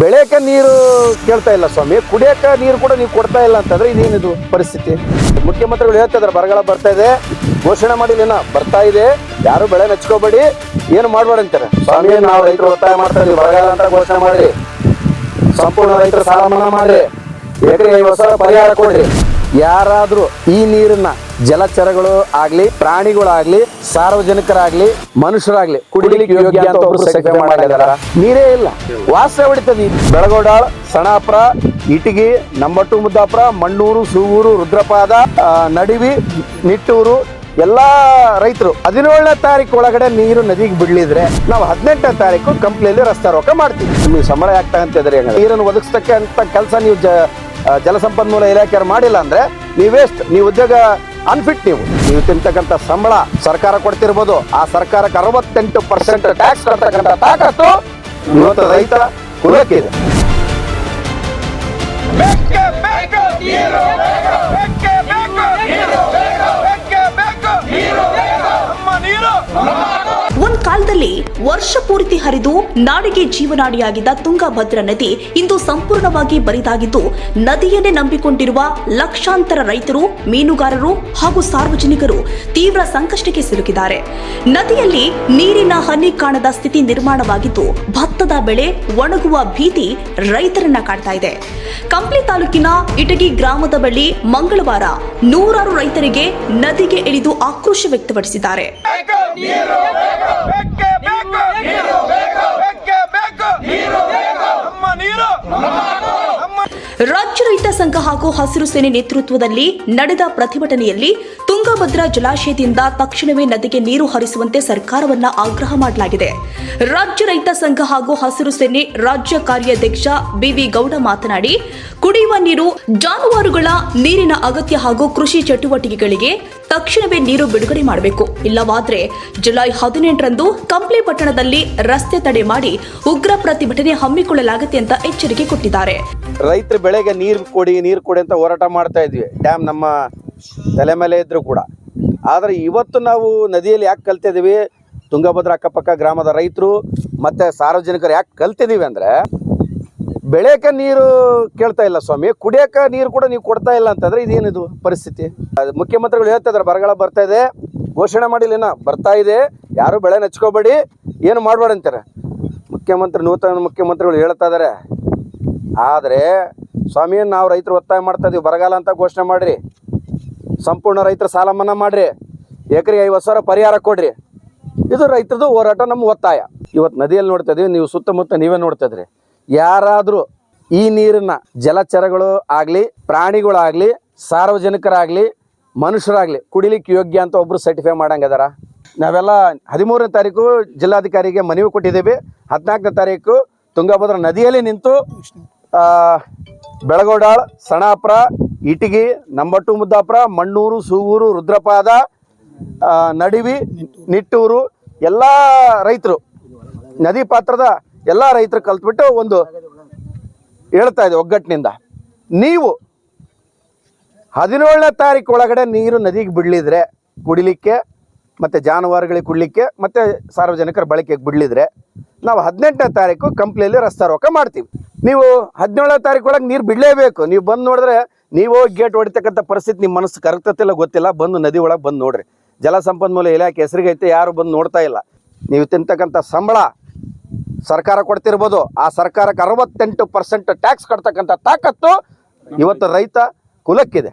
ಬೆಳೆಯಕ್ಕೆ ನೀರು ಕೇಳ್ತಾ ಇಲ್ಲ ಸ್ವಾಮಿ, ಕುಡಿಯಕ್ಕೆ ನೀರು ಕೂಡ ನೀವು ಕೊಡ್ತಾ ಇಲ್ಲ ಅಂತಂದ್ರೆ ಇದೇನಿದು ಪರಿಸ್ಥಿತಿ? ಮುಖ್ಯಮಂತ್ರಿಗಳು ಹೇಳ್ತಾ ಇದಾರೆ ಬರಗಾಲ ಬರ್ತಾ ಇದೆ, ಘೋಷಣೆ ಮಾಡಿಲ್ಲ, ಬರ್ತಾ ಇದೆ, ಯಾರು ಬೆಳೆ ನೆಚ್ಕೋಬೇಡಿ, ಏನು ಮಾಡ್ಬೇಡ ಅಂತಾರೆ. ಸ್ವಾಮಿ ನಾವು ರೈತರು ಒತ್ತಾಯ ಮಾಡ್ತಾ ಇದೀವಿ, ಬರಗಾಲ ಅಂತ ಘೋಷಣೆ ಮಾಡ್ರಿ, ಸಂಪೂರ್ಣ ರೈತರ ಸಾಲ ಮನ್ನಾ ಮಾಡ್ರಿ, ಎಕರೆಗೆ 50,000 ಪರಿಹಾರ ಕೊಡ್ರಿ. ಯಾರಾದ್ರೂ ಈ ನೀರನ್ನ ಜಲಚರಗಳು ಆಗ್ಲಿ, ಪ್ರಾಣಿಗಳಾಗ್ಲಿ, ಸಾರ್ವಜನಿಕರಾಗ್ಲಿ, ಮನುಷ್ಯರಾಗ್ಲಿ ಕುಡಿಲಿಕ್ಕೆ ಯೋಗ್ಯ ಅಂತ ಒಬ್ರು ಸರ್ಟಿಫೈ ಮಾಡಿದಾರ? ನೀರೇ ಇಲ್ಲ, ವಾಸ ಹೊಡಿತದೆ. ಬೆಳಗೋಡಾಳ್, ಸಣಾಪುರ, ಇಟಗಿ, ನಂಬರ್ 2 ಮುದ್ದಾಪುರ, ಮಣ್ಣೂರು, ಸೂಗೂರು, ರುದ್ರಪಾದ, ನಡಿವಿ, ನಿಟ್ಟೂರು ಎಲ್ಲಾ ರೈತರು 17ನೇ ತಾರೀಕು ಒಳಗಡೆ ನೀರು ನದಿಗೆ ಬಿಡ್ಲಿದ್ರೆ ನಾವು 18ನೇ ತಾರೀಕು ಕಂಪ್ನಿಯಲ್ಲಿ ರಸ್ತಾರೋಕ ಮಾಡ್ತೀವಿ. ನಿಮಗೆ ಸಂಬಳ ಆಗ್ತಾ ಅಂತಿದ್ರೆ ನೀರನ್ನು ಒದಗಿಸ್ತಕ್ಕೆ ಅಂತ ಕೆಲಸ ನೀವು ಜಲಸಂಪನ್ಮೂಲ ಇಲಾಖೆಯವರು ಮಾಡಿಲ್ಲ ಅಂದ್ರೆ ನೀವು ವೇಸ್ಟ್, ನೀವು ಉದ್ಯೋಗ ಅನ್ಫಿಟ್. ನೀವು ತಿಂತಕ್ಕಂಥ ಸಂಬಳ ಸರ್ಕಾರ ಕೊಡ್ತಿರ್ಬೋದು, ಆ ಸರ್ಕಾರಕ್ಕೆ 68% ಟ್ಯಾಕ್ಸ್ ಕಟ್ಟತಕ್ಕಂಥ ತಾಕತ್ತು ಇವತ್ತು ರೈತ ಕುಲಕ್ಕಿದೆ. ಒಂದ್ ಕಾಲದಲ್ಲಿ ವರ್ಷ ಪೂರ್ತಿ ಹರಿದು ನಾಡಿಗೆ ಜೀವನಾಡಿಯಾಗಿದ್ದ ತುಂಗಭದ್ರಾ ನದಿ ಇಂದು ಸಂಪೂರ್ಣವಾಗಿ ಬರಿದಾಗಿದ್ದು, ನದಿಯನ್ನೇ ನಂಬಿಕೊಂಡಿರುವ ಲಕ್ಷಾಂತರ ರೈತರು, ಮೀನುಗಾರರು ಹಾಗೂ ಸಾರ್ವಜನಿಕರು ತೀವ್ರ ಸಂಕಷ್ಟಕ್ಕೆ ಸಿಲುಕಿದ್ದಾರೆ. ನದಿಯಲ್ಲಿ ನೀರಿನ ಹನಿ ಕಾಣದ ಸ್ಥಿತಿ ನಿರ್ಮಾಣವಾಗಿದ್ದು, ಭತ್ತದ ಬೆಳೆ ಒಣಗುವ ಭೀತಿ ರೈತರನ್ನ ಕಾಡ್ತಾ ಇದೆ. ಕಂಪ್ಲಿ ತಾಲೂಕಿನ ಇಟಗಿ ಗ್ರಾಮದ ಬಳಿ ಮಂಗಳವಾರ ನೂರಾರು ರೈತರಿಗೆ ನದಿಗೆ ಇಳಿದು ಆಕ್ರೋಶ ವ್ಯಕ್ತಪಡಿಸಿದ್ದಾರೆ. ರಾಜ್ಯ ರೈತ ಸಂಘ ಹಾಗೂ ಹಸಿರು ಸೇನೆ ನೇತೃತ್ವದಲ್ಲಿ ನಡೆದ ಪ್ರತಿಭಟನೆಯಲ್ಲಿ ತುಂಗಭದ್ರಾ ಜಲಾಶಯದಿಂದ ತಕ್ಷಣವೇ ನದಿಗೆ ನೀರು ಹರಿಸುವಂತೆ ಸರ್ಕಾರವನ್ನ ಆಗ್ರಹ ಮಾಡಲಾಗಿದೆ. ರಾಜ್ಯ ರೈತ ಸಂಘ ಹಾಗೂ ಹಸಿರು ಸೇನೆ ರಾಜ್ಯ ಕಾರ್ಯಾಧ್ಯಕ್ಷ ಬಿವಿ ಗೌಡ ಮಾತನಾಡಿ, ಕುಡಿಯುವ ನೀರು, ಜಾನುವಾರುಗಳ ನೀರಿನ ಅಗತ್ಯ ಹಾಗೂ ಕೃಷಿ ಚಟುವಟಿಕೆಗಳಿಗೆ ತಕ್ಷಣವೇ ನೀರು ಬಿಡುಗಡೆ ಮಾಡಬೇಕು. ಇಲ್ಲವಾದ್ರೆ ಜುಲೈ 18ರಂದು ಕಂಪ್ಲಿ ಪಟ್ಟಣದಲ್ಲಿ ರಸ್ತೆ ತಡೆ ಮಾಡಿ ಉಗ್ರ ಪ್ರತಿಭಟನೆ ಹಮ್ಮಿಕೊಳ್ಳಲಾಗುತ್ತೆ ಅಂತ ಎಚ್ಚರಿಕೆ ಕೊಟ್ಟಿದ್ದಾರೆ. ರೈತರ ಬೆಳೆಗೆ ನೀರು ಕೊಡಿ ಅಂತ ಹೋರಾಟ ಮಾಡ್ತಾ ಇದ್ವಿ, ಡ್ಯಾಮ್ ನಮ್ಮ ತಲೆ ಮೇಲೆ ಇದ್ರು ಕೂಡ. ಆದರೆ ಇವತ್ತು ನಾವು ನದಿಯಲ್ಲಿ ಯಾಕೆ ಕಲ್ತಿದ್ದೀವಿ, ತುಂಗಭದ್ರಾ ಅಕ್ಕಪಕ್ಕ ಗ್ರಾಮದ ರೈತರು ಮತ್ತು ಸಾರ್ವಜನಿಕರು ಯಾಕೆ ಕಲ್ತಿದ್ದೀವಿ ಅಂದರೆ, ಬೆಳೆಯಕ್ಕೆ ನೀರು ಕೇಳ್ತಾ ಇಲ್ಲ ಸ್ವಾಮಿ, ಕುಡಿಯೋಕ್ಕೆ ನೀರು ಕೂಡ ನೀವು ಕೊಡ್ತಾ ಇಲ್ಲ ಅಂತಂದರೆ ಇದೇನಿದು ಪರಿಸ್ಥಿತಿ? ಮುಖ್ಯಮಂತ್ರಿಗಳು ಹೇಳ್ತಾ ಇದ್ದಾರೆ ಬರಗಾಲ ಬರ್ತಾ ಇದೆ, ಘೋಷಣೆ ಮಾಡಿಲ್ಲ, ಬರ್ತಾ ಇದೆ, ಯಾರು ಬೆಳೆ ನೆಚ್ಕೋಬೇಡಿ, ಏನು ಮಾಡಬೇಡ ಅಂತಾರೆ. ನೂತನ ಮುಖ್ಯಮಂತ್ರಿಗಳು ಹೇಳ್ತಾ ಇದ್ದಾರೆ. ಆದರೆ ಸ್ವಾಮಿ ನಾವು ರೈತರು ಒತ್ತಾಯ ಮಾಡ್ತಾ ಇದೀವಿ, ಬರಗಾಲ ಅಂತ ಘೋಷಣೆ ಮಾಡಿರಿ, ಸಂಪೂರ್ಣ ರೈತರ ಸಾಲ ಮನ್ನಾ ಮಾಡಿರಿ, ಎಕರೆಗೆ 50,000 ಪರಿಹಾರ ಕೊಡ್ರಿ. ಇದು ರೈತರದು ಹೋರಾಟ, ನಮ್ಮ ಒತ್ತಾಯ. ಇವತ್ತು ನದಿಯಲ್ಲಿ ನೋಡ್ತಾ ಇದೀವಿ, ನೀವು ಸುತ್ತಮುತ್ತ ನೀವೇ ನೋಡ್ತಾ ಇದ್ರಿ. ಯಾರಾದರೂ ಈ ನೀರನ್ನ ಜಲಚರಗಳು ಆಗಲಿ, ಪ್ರಾಣಿಗಳಾಗಲಿ, ಸಾರ್ವಜನಿಕರಾಗಲಿ, ಮನುಷ್ಯರಾಗಲಿ ಕುಡಿಲಿಕ್ಕೆ ಯೋಗ್ಯ ಅಂತ ಒಬ್ಬರು ಸರ್ಟಿಫೈ ಮಾಡಂಗಿದಾರ? ನಾವೆಲ್ಲ 13ನೇ ತಾರೀಕು ಜಿಲ್ಲಾಧಿಕಾರಿಗೆ ಮನವಿ ಕೊಟ್ಟಿದ್ದೀವಿ. 14ನೇ ತಾರೀಕು ತುಂಗಭದ್ರಾ ನದಿಯಲ್ಲಿ ನಿಂತು ಬೆಳಗೋಡಾಳ್, ಸಣಾಪುರ, ಇಟಗಿ, ನಂಬರ್ 2 ಮುದ್ದಾಪುರ, ಮಣ್ಣೂರು, ಸೂಗೂರು, ರುದ್ರಪಾದ, ನಡಿವಿ, ನಿಟ್ಟೂರು ಎಲ್ಲ ರೈತರು, ನದಿ ಪಾತ್ರದ ಎಲ್ಲ ರೈತರು ಕಲ್ತ್ಬಿಟ್ಟು ಒಂದು ಹೇಳ್ತಾ ಇದೆ ಒಗ್ಗಟ್ಟಿನಿಂದ, ನೀವು 17ನೇ ತಾರೀಕು ಒಳಗಡೆ ನೀರು ನದಿಗೆ ಬಿಡಲಿದ್ರೆ ಕುಡಿಲಿಕ್ಕೆ ಮತ್ತು ಜಾನುವಾರುಗಳಿಗೆ ಕುಡಲಿಕ್ಕೆ ಮತ್ತು ಸಾರ್ವಜನಿಕರ ಬಳಕೆಗೆ ಬಿಡಲಿದ್ರೆ ನಾವು 18ನೇ ತಾರೀಕು ಕಂಪ್ನಿಯಲ್ಲಿ ರಸ್ತಾರೋಕ ಮಾಡ್ತೀವಿ. ನೀವು 17ನೇ ತಾರೀಕು ಒಳಗೆ ನೀರು ಬಿಡಲೇಬೇಕು. ನೀವು ಬಂದು ನೋಡಿದ್ರೆ, ನೀವು ಗೇಟ್ ಹೊಡಿತಕ್ಕಂಥ ಪರಿಸ್ಥಿತಿ ನಿಮ್ಮ ಮನಸ್ಸು ಕರಗ್ತತಿಲ್ಲ ಗೊತ್ತಿಲ್ಲ, ಬಂದು ನದಿ ಒಳಗೆ ಬಂದು ನೋಡ್ರಿ. ಜಲಸಂಪನ್ಮೂಲ ಇಲಾಖೆ ಹೆಸರಿಗೈತೆ, ಯಾರು ಬಂದು ನೋಡ್ತಾ ಇಲ್ಲ. ನೀವು ತಿಂತಕ್ಕಂಥ ಸಂಬಳ ಸರ್ಕಾರ ಕೊಡ್ತಿರ್ಬೋದು, ಆ ಸರ್ಕಾರಕ್ಕೆ 68% ಟ್ಯಾಕ್ಸ್ ಕಟ್ತಕ್ಕಂಥ ತಾಕತ್ತು ಇವತ್ತು ರೈತ ಕುಲಕ್ಕಿದೆ.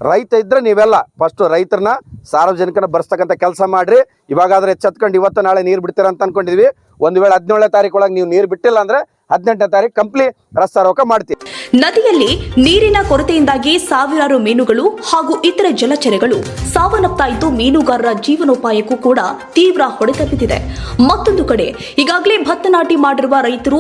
ರೈತ ಇದ್ರೆ ನೀವೆಲ್ಲ ಫಸ್ಟು ರೈತರನ್ನ, ಸಾರ್ವಜನಿಕನ ಬರ್ಸ್ತಕ್ಕಂಥ ಕೆಲಸ ಮಾಡ್ರಿ. ಇವಾಗಾದ್ರೆ ಎಚ್ಚೆತ್ಕೊಂಡು ಇವತ್ತು ನಾಳೆ ನೀರು ಬಿಡ್ತೀರ ಅಂತ ಅನ್ಕೊಂಡಿದ್ವಿ. ಒಂದು ವೇಳೆ 17ನೇ ತಾರೀಕು ಒಳಗೆ ನೀವು ನೀರು ಬಿಟ್ಟಿಲ್ಲ ಅಂದ್ರೆ 18ನೇ ತಾರೀಕು ಕಂಪ್ಲಿ ರಸ್ತಾರೋಕ ಮಾಡ್ತೀವಿ. ನದಿಯಲ್ಲಿ ನೀರಿನ ಕೊರತೆಯಿಂದಾಗಿ ಸಾವಿರಾರು ಮೀನುಗಳು ಹಾಗೂ ಇತರ ಜಲಚರಗಳು ಸಾವನ್ನಪ್ತಾ ಇದ್ದು, ಮೀನುಗಾರರ ಜೀವನೋಪಾಯಕ್ಕೂ ಕೂಡ ತೀವ್ರ ಹೊಡೆತ ಬಿದ್ದಿದೆ. ಮತ್ತೊಂದು ಕಡೆ ಈಗಾಗಲೇ ಭತ್ತ ನಾಟಿ ಮಾಡಿರುವ ರೈತರು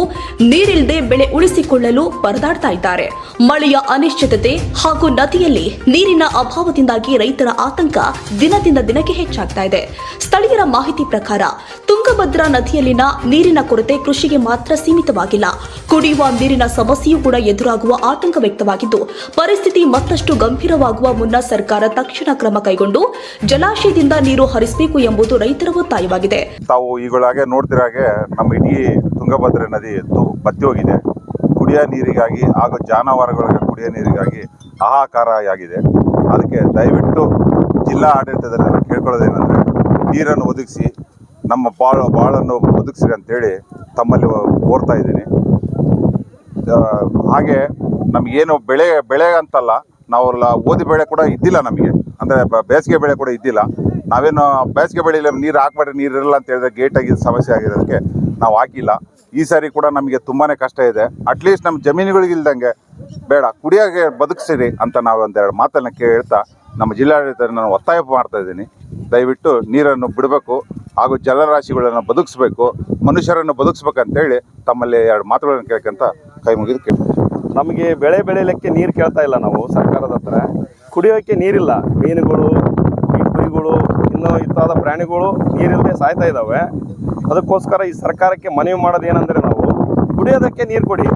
ನೀರಿಲ್ಲದೆ ಬೆಳೆ ಉಳಿಸಿಕೊಳ್ಳಲು ಪರದಾಡ್ತಾ ಇದ್ದಾರೆ. ಮಳೆಯ ಅನಿಶ್ಚಿತತೆ ಹಾಗೂ ನದಿಯಲ್ಲಿ ನೀರಿನ ಅಭಾವದಿಂದಾಗಿ ರೈತರ ಆತಂಕ ದಿನದಿಂದ ದಿನಕ್ಕೆ ಹೆಚ್ಚಾಗ್ತಾ ಇದೆ. ಸ್ಥಳೀಯರ ಮಾಹಿತಿ ಪ್ರಕಾರ ತುಂಗಭದ್ರಾ ನದಿಯಲ್ಲಿನ ನೀರಿನ ಕೊರತೆ ಕೃಷಿಗೆ ಮಾತ್ರ ಸೀಮಿತವಾಗಿಲ್ಲ, ಕುಡಿಯುವ ನೀರಿನ ಸಮಸ್ಯೆಯೂ ಕೂಡ ಎದುರಾಗುವ ಆತಂಕ ವ್ಯಕ್ತವಾಗಿದ್ದು, ಪರಿಸ್ಥಿತಿ ಮತ್ತಷ್ಟು ಗಂಭೀರವಾಗುವ ಮುನ್ನ ಸರ್ಕಾರ ತಕ್ಷಣ ಕ್ರಮ ಕೈಗೊಂಡು ಜಲಾಶಯದಿಂದ ನೀರು ಹರಿಸಬೇಕು ಎಂಬುದು ರೈತರ ಒತ್ತಾಯವಾಗಿದೆ. ತಾವು ಈಗಾಗಲೇ ನೋಡ್ತಿರೋ ಹಾಗೆ ನಮ್ಮ ಇಡೀ ತುಂಗಭದ್ರಾ ನದಿ ಬತ್ತಿ ಹೋಗಿದೆ. ಕುಡಿಯೋ ನೀರಿಗಾಗಿ ಹಾಗೂ ಜಾನುವಾರುಗಳಿಗೆ ಕುಡಿಯೋ ನೀರಿಗಾಗಿ ಹಾಹಾಕಾರವಾಗಿದೆ. ಅದಕ್ಕೆ ದಯವಿಟ್ಟು ಜಿಲ್ಲಾ ಆಡಳಿತದಲ್ಲಿ ನಾವು ಕೇಳ್ಕೊಳ್ಳೋದೇನೆಂದರೆ ನೀರನ್ನು ಒದಗಿಸಿ ನಮ್ಮ ಬಾಳನ್ನು ಒದಗಿಸ್ರಿ ಅಂತೇಳಿ ತಮ್ಮಲ್ಲಿ ಕೋರ್ತಾ ಇದ್ದೀನಿ. ಹಾಗೆ ನಮಗೇನು ಬೆಳೆ ಅಂತಲ್ಲ, ನಾವೆಲ್ಲ ಓದಿ ಬೆಳೆ ಕೂಡ ಇದ್ದಿಲ್ಲ ನಮಗೆ, ಅಂದರೆ ಬೇಸಿಗೆ ಬೆಳೆ ಕೂಡ ಇದ್ದಿಲ್ಲ. ನಾವೇನು ಬೇಸಿಗೆ ಬೆಳೆಯಲ್ಲಿ ನೀರು ಹಾಕ್ಬೇಡ್ರಿ, ನೀರು ಇರಲ್ಲ ಅಂತ ಹೇಳಿದ್ರೆ ಗೇಟ್ ಆಗಿದ್ದು ಸಮಸ್ಯೆ ಆಗಿರೋದಕ್ಕೆ ನಾವು ಹಾಕಿಲ್ಲ. ಈ ಸಾರಿ ಕೂಡ ನಮಗೆ ತುಂಬಾ ಕಷ್ಟ ಇದೆ. ಅಟ್ಲೀಸ್ಟ್ ನಮ್ಮ ಜಮೀನುಗಳಿಗೆ ಇಲ್ದಂಗೆ ಬೇಡ, ಕುಡಿಯೋಕ್ಕೆ ಬದುಕಿಸಿರಿ ಅಂತ ನಾವು ಒಂದೆರಡು ಮಾತನ್ನು ಹೇಳ್ತಾ ನಮ್ಮ ಜಿಲ್ಲಾಡಳಿತ ನಾನು ಒತ್ತಾಯ ಮಾಡ್ತಾ ಇದ್ದೀನಿ. ದಯವಿಟ್ಟು ನೀರನ್ನು ಬಿಡಬೇಕು ಹಾಗೂ ಜಲರಾಶಿಗಳನ್ನು ಬದುಕಿಸ್ಬೇಕು, ಮನುಷ್ಯರನ್ನು ಬದುಕಿಸ್ಬೇಕಂತೇಳಿ ತಮ್ಮಲ್ಲಿ ಎರಡು ಮಾತುಗಳನ್ನು ಕೇಳ್ಕೊಂತ ಕೈ ಮುಗಿದು ಕೇಳ್ತೀವಿ. ನಮಗೆ ಬೆಳೆ ಬೆಳೆಯಲಿಕ್ಕೆ ನೀರು ಕೇಳ್ತಾ ಇಲ್ಲ ನಾವು ಸರ್ಕಾರದ ಹತ್ರ. ಕುಡಿಯೋಕ್ಕೆ ನೀರಿಲ್ಲ. ಮೀನುಗಳು, ಈ ಕುರಿಗಳು, ಇನ್ನೂ ಇತ್ತಾದ ಪ್ರಾಣಿಗಳು ನೀರಿಲ್ಲದೆ ಸಾಯ್ತಾ ಇದ್ದಾವೆ. ಅದಕ್ಕೋಸ್ಕರ ಈ ಸರ್ಕಾರಕ್ಕೆ ಮನವಿ ಮಾಡೋದು ಏನಂದರೆ, ನಾವು ಕುಡಿಯೋದಕ್ಕೆ ನೀರು ಕೊಡಿ,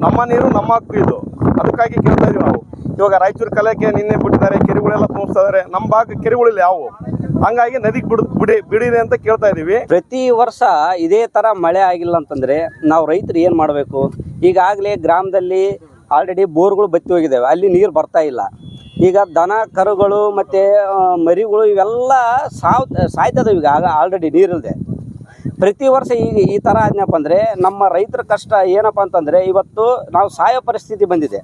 ನಮ್ಮ ನೀರು ನಮ್ಮ ಹಕ್ಕು ಇದು. ಅದಕ್ಕಾಗಿ ಕೇಳ್ತಾ ಇದೀವಿ ನಾವು. ಇವಾಗ ರಾಯಚೂರು ಕಲೆಗೆ ನಿನ್ನೆ ಬಿಟ್ಟಿದ್ದಾರೆ, ಕೆರೆಗಳೆಲ್ಲ ತುಂಬಿಸ್ತಾ ಇದ್ದಾರೆ. ನಮ್ಮ ಭಾಗ ಕೆರೆಗಳಿಲ್ಲ ಯಾವುವು, ಹಂಗಾಗಿ ನದಿಗೆ ಬಿಡಿದೆ ಅಂತ ಕೇಳ್ತಾ ಇದೀವಿ. ಪ್ರತಿ ವರ್ಷ ಇದೇ ಥರ ಮಳೆ ಆಗಿಲ್ಲ ಅಂತಂದರೆ ನಾವು ರೈತರು ಏನು ಮಾಡಬೇಕು? ಈಗಾಗಲೇ ಗ್ರಾಮದಲ್ಲಿ ಆಲ್ರೆಡಿ ಬೋರ್ಗಳು ಬತ್ತಿ ಹೋಗಿದ್ದಾವೆ, ಅಲ್ಲಿ ನೀರು ಬರ್ತಾ ಇಲ್ಲ. ಈಗ ದನ ಕರುಗಳು ಮತ್ತು ಮರಿಗಳು ಇವೆಲ್ಲ ಸಾಯ್ತದವೆ ಈಗ ಆಲ್ರೆಡಿ ನೀರಿಲ್ಲದೆ. ಪ್ರತಿ ವರ್ಷ ಈಗ ಈ ಥರ ಆದ್ನಪ್ಪ ಅಂದರೆ ನಮ್ಮ ರೈತರ ಕಷ್ಟ ಏನಪ್ಪ ಅಂತಂದರೆ ಇವತ್ತು ನಾವು ಸಾಯೋ ಪರಿಸ್ಥಿತಿ ಬಂದಿದೆ.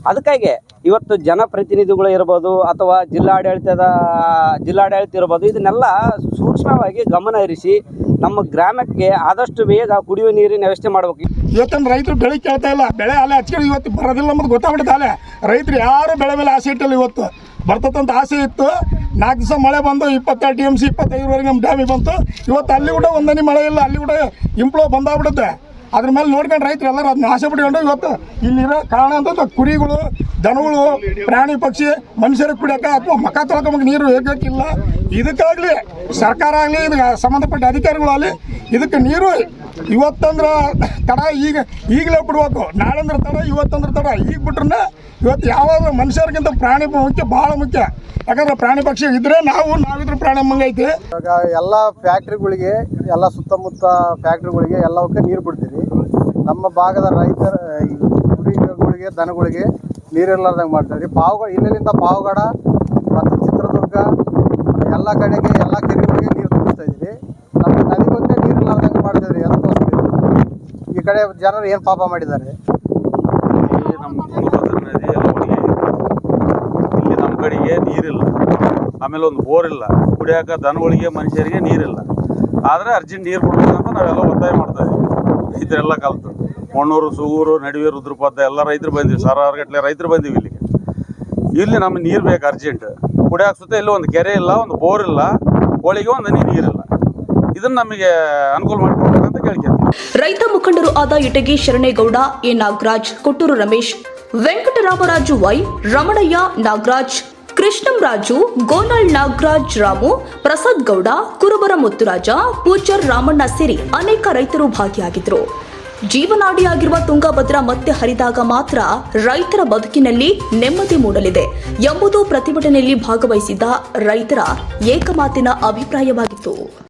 ಅದಕ್ಕಾಗಿ ಇವತ್ತು ಜನಪ್ರತಿನಿಧಿಗಳು ಇರ್ಬೋದು ಅಥವಾ ಜಿಲ್ಲಾಡಳಿತ ಇರ್ಬೋದು, ಇದನ್ನೆಲ್ಲ ಸೂಕ್ಷ್ಮವಾಗಿ ಗಮನ ಹರಿಸಿ ನಮ್ಮ ಗ್ರಾಮಕ್ಕೆ ಆದಷ್ಟು ಬೇಗ ಕುಡಿಯುವ ನೀರಿನ ವ್ಯವಸ್ಥೆ ಮಾಡಬೇಕು. ಇವತ್ತೊಂದು ರೈತರು ಬೆಳೆ ಕೇಳ್ತಾ ಇಲ್ಲ, ಬೆಳೆ ಅಲ್ಲೇ ಹಚ್ಕೊಂಡು ಇವತ್ತು ಬರೋದಿಲ್ಲ ಮತ್ತು ಗೊತ್ತಾಗ್ಬಿಡುತ್ತೆ. ಅಲ್ಲೇ ರೈತರು ಯಾರು ಬೆಳೆ ಮೇಲೆ ಆಸೆ ಇಟ್ಟಿಲ್ಲ. ಇವತ್ತು ಬರ್ತದಂತ ಆಸೆ ಇತ್ತು. 4 ದಿವಸ ಮಳೆ ಬಂದು 22 TMC 25ವರೆಗೆ ನಮ್ಮ ಡ್ಯಾಮಿಗೆ ಬಂತು. ಇವತ್ತು ಅಲ್ಲಿ ಕೂಡ ಒಂದನಿ ಮಳೆ ಇಲ್ಲ, ಅಲ್ಲಿ ಕೂಡ ಇಂಪ್ಲೋ ಬಂದಾಗ್ಬಿಡುತ್ತೆ. ಅದ್ರ ಮೇಲೆ ನೋಡ್ಕೊಂಡು ರೈತರು ಎಲ್ಲರೂ ಅದನ್ನ ಆಸೆ ಪಟ್ಕೊಂಡು ಇವತ್ತು ಇಲ್ಲಿರೋ ಕಾರಣ ಅಂತ ಕುರಿಗಳು, ದನಗಳು, ಪ್ರಾಣಿ ಪಕ್ಷಿ, ಮನುಷ್ಯರಿಗೆ ಕುಡಿಯೋಕೆ ಅಥವಾ ಮಕ ತೊಳ್ಕೊಂಬಕ್ಕೆ ನೀರು ಹೇಗಿಲ್ಲ. ಇದಕ್ಕಾಗಲಿ ಸರ್ಕಾರ ಆಗಲಿ, ಇದಕ್ಕೆ ಸಂಬಂಧಪಟ್ಟ ಅಧಿಕಾರಿಗಳಾಗಲಿ ಇದಕ್ಕೆ ನೀರು ಇವತ್ತಂದ್ರೆ ತಡ, ಈಗಲೇ ಬಿಡ್ಬೇಕು. ನಾಳೆಂದ್ರೆ ತಡ, ಇವತ್ತಂದ್ರೆ ತಡ. ಈಗ ಬಿಟ್ರೆ ಇವತ್ತು ಯಾವಾಗ ಮನುಷ್ಯರಿಗಿಂತ ಪ್ರಾಣಿ ಮುಖ್ಯ, ಭಾಳ ಮುಖ್ಯ. ಯಾಕಂದ್ರೆ ಪ್ರಾಣಿ ಪಕ್ಷಿ ಇದ್ರೆ ನಾವಿದ್ರೆ ಪ್ರಾಣಿ ಮಂಗೈತಿ. ಇವಾಗ ಎಲ್ಲ ಫ್ಯಾಕ್ಟ್ರಿಗಳಿಗೆ, ಎಲ್ಲ ಸುತ್ತಮುತ್ತ ಫ್ಯಾಕ್ಟ್ರಿಗಳಿಗೆ ಎಲ್ಲವಕ್ಕೆ ನೀರು ಬಿಡ್ತೀವಿ. ನಮ್ಮ ಭಾಗದ ರೈತರ ಕುರಿಗಳಿಗೆ, ದನಗಳಿಗೆ ನೀರಿರ್ಲಾರ್ದಂಗೆ ಮಾಡ್ತೀವಿ. ಇಲ್ಲಿಂದ ಪಾವಗಡ ಮತ್ತು ಚಿತ್ರದುರ್ಗ ಎಲ್ಲ ಕಡೆಗೆ ಎಲ್ಲ ಕೆರೆಗಳಿಗೆ ನೀರು ತುಂಬಿಸ್ತಾ ಇದ್ದೀವಿ. ನಮ್ಮ ನದಿಗೊಂದೇ ನೀರಿರ್ಲಾರ್ದಂಗೆ ಮಾಡ್ತಿದ್ರಿ. ಅದಕ್ಕೋಸ್ಕರ ಈ ಕಡೆ ಜನರು ಏನು ಪಾಪ ಮಾಡಿದ್ದಾರೆ. ನಮ್ಮ ತುಂಗಭದ್ರಾ ನದಿ ಎಲ್ಲ ಒಣಗಿ ಇಲ್ಲಿ ನಮ್ಮ ಕಡೆಗೆ ನೀರಿಲ್ಲ. ಆಮೇಲೆ ಒಂದು ಬೋರ್ ಇಲ್ಲ, ಕುಡಿಯೋಕೆ ದನಗಳಿಗೆ ಮನುಷ್ಯರಿಗೆ ನೀರಿಲ್ಲ. ಆದರೆ ಅರ್ಜೆಂಟ್ ನೀರು ಕೊಡ್ಬೇಕಂತ ನಾವೆಲ್ಲ ಒತ್ತಾಯ ಮಾಡ್ತಾ ಇದ್ದೀವಿ. ರೈತರೆಲ್ಲ ಕಲ್ತು ಮಣ್ಣೂರು, ಸೂಗೂರು, ನಡುವೆ, ರುದ್ರಪದ ಎಲ್ಲ ರೈತರು ಬಂದಿವಿ, ಸಾವಿರಾರು ಗಟ್ಟಲೆ ರೈತರು ಬಂದೀವಿ ಇಲ್ಲಿಗೆ. ಇಲ್ಲಿ ನಮಗೆ ನೀರು ಬೇಕು ಅರ್ಜೆಂಟ್. ಕುಡಿಯೋಕೆ ಸುತ್ತ ಇಲ್ಲಿ ಒಂದು ಕೆರೆ ಇಲ್ಲ, ಒಂದು ಬೋರ್ ಇಲ್ಲ, ಕೋಳಿಗೆ ಒಂದು ನೀರಿಲ್ಲ. ಇದನ್ನು ನಮಗೆ ಅನುಕೂಲ ಮಾಡಿಕೊಡ್ಬೇಕಂತ ಕೇಳ್ಕೊಂತೀವಿ. ರೈತ ಮುಖಂಡರು ಆದ ಇಟಗಿ ಶರಣೇಗೌಡ, ಎ ನಾಗರಾಜ್, ಕೊಟ್ಟೂರು ರಮೇಶ್, ವೆಂಕಟರಾಮರಾಜು ವೈ, ರಮಣಯ್ಯ ನಾಗರಾಜ್, ಕೃಷ್ಣಂರಾಜು, ಗೋನಾಳ್ ನಾಗರಾಜ್, ರಾಮು, ಪ್ರಸಾದ್ ಗೌಡ, ಕುರುಬರ ಮುತ್ತುರಾಜ, ಪೂಜಾರ್ ರಾಮಣ್ಣ ಸೇರಿ ಅನೇಕ ರೈತರು ಭಾಗಿಯಾಗಿದ್ದರು. ಜೀವನಾಡಿಯಾಗಿರುವ ತುಂಗಭದ್ರಾ ಮತ್ತೆ ಹರಿದಾಗ ಮಾತ್ರ ರೈತರ ಬದುಕಿನಲ್ಲಿ ನೆಮ್ಮದಿ ಮೂಡಲಿದೆ ಎಂಬುದು ಪ್ರತಿಭಟನೆಯಲ್ಲಿ ಭಾಗವಹಿಸಿದ್ದ ರೈತರ ಏಕಮಾತಿನ ಅಭಿಪ್ರಾಯವಾಗಿತ್ತು.